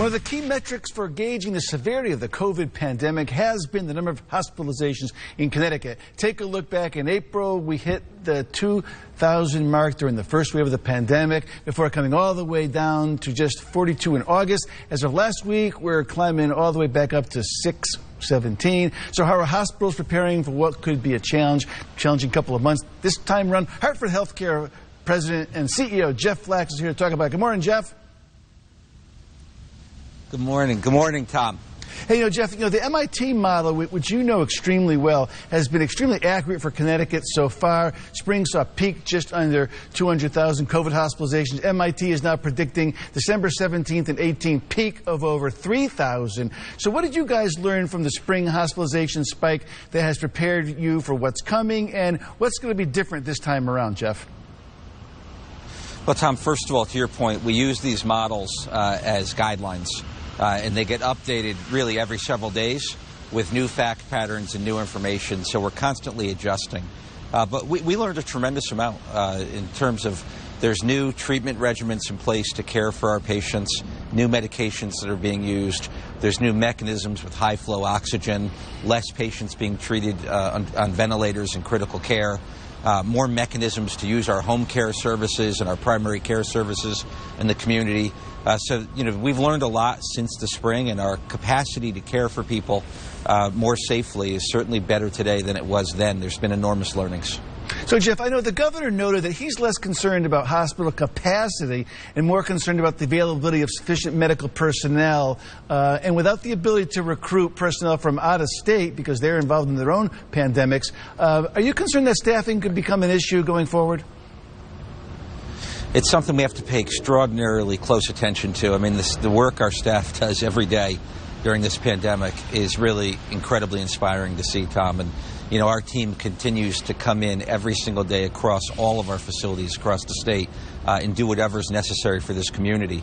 One of the key metrics for gauging the severity of the COVID pandemic has been the number of hospitalizations in Connecticut. Take a look back in April. We hit the 2,000 mark during the first wave of the pandemic before coming all the way down to just 42 in August. As of last week, we're climbing all the way back up to 617. So how are hospitals preparing for what could be a challenging couple of months? This time around, Hartford HealthCare President and CEO Jeff Flax is here to talk about it. Good morning, Jeff. Good morning. Good morning, Tom. Hey, Jeff, the MIT model, which you know extremely well, has been extremely accurate for Connecticut so far. Spring saw a peak just under 200,000 COVID hospitalizations. MIT is now predicting December 17th and 18th peak of over 3,000. So what did you guys learn from the spring hospitalization spike that has prepared you for what's coming, and what's going to be different this time around, Jeff? Well, Tom, first of all, to your point, we use these models as guidelines. And they get updated really every several days with new fact patterns and new information, so we're constantly adjusting. But we learned a tremendous amount in terms of there's new treatment regimens in place to care for our patients, new medications that are being used, there's new mechanisms with high-flow oxygen, less patients being treated on ventilators in critical care, more mechanisms to use our home care services and our primary care services in the community. So, we've learned a lot since the spring, and our capacity to care for people more safely is certainly better today than it was then. There's been enormous learnings. So, Jeff, I know the governor noted that he's less concerned about hospital capacity and more concerned about the availability of sufficient medical personnel. And without the ability to recruit personnel from out of state because they're involved in their own pandemics, are you concerned that staffing could become an issue going forward? It's something we have to pay extraordinarily close attention to. I mean, the work our staff does every day during this pandemic is really incredibly inspiring to see, Tom. And, our team continues to come in every single day across all of our facilities across the state and do whatever is necessary for this community.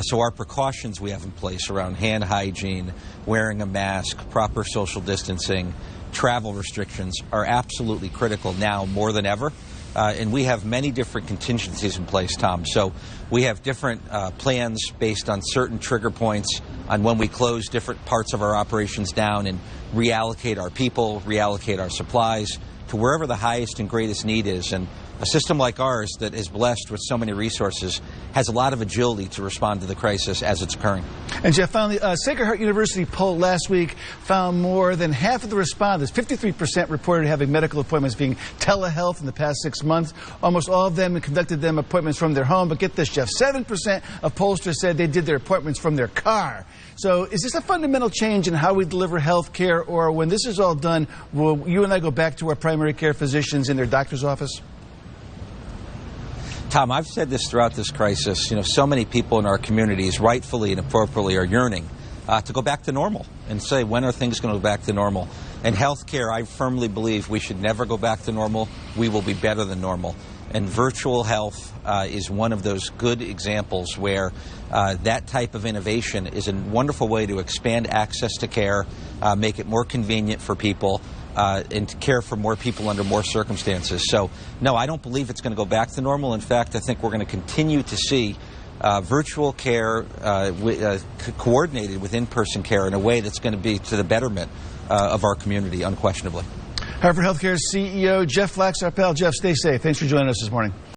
So our precautions we have in place around hand hygiene, wearing a mask, proper social distancing, travel restrictions are absolutely critical now more than ever. And we have many different contingencies in place, Tom. So we have different plans based on certain trigger points on when we close different parts of our operations down and reallocate our people, reallocate our supplies to wherever the highest and greatest need is. And a system like ours that is blessed with so many resources has a lot of agility to respond to the crisis as it's occurring. And Jeff, finally, Sacred Heart University poll last week found more than half of the respondents, 53%, reported having medical appointments being telehealth in the past 6 months. Almost all of them conducted them appointments from their home. But get this, Jeff, 7% of pollsters said they did their appointments from their car. So is this a fundamental change in how we deliver health care, or when this is all done, will you and I go back to our primary care physicians in their doctor's office? Tom, I've said this throughout this crisis. So many people in our communities, rightfully and appropriately, are yearning to go back to normal and say, when are things going to go back to normal? And healthcare, I firmly believe we should never go back to normal. We will be better than normal. And virtual health is one of those good examples where that type of innovation is a wonderful way to expand access to care, make it more convenient for people, and to care for more people under more circumstances. So, no, I don't believe it's going to go back to normal. In fact, I think we're going to continue to see virtual care coordinated with in-person care in a way that's going to be to the betterment of our community, unquestionably. Hartford HealthCare CEO Jeff Flax, our pal. Jeff, stay safe. Thanks for joining us this morning.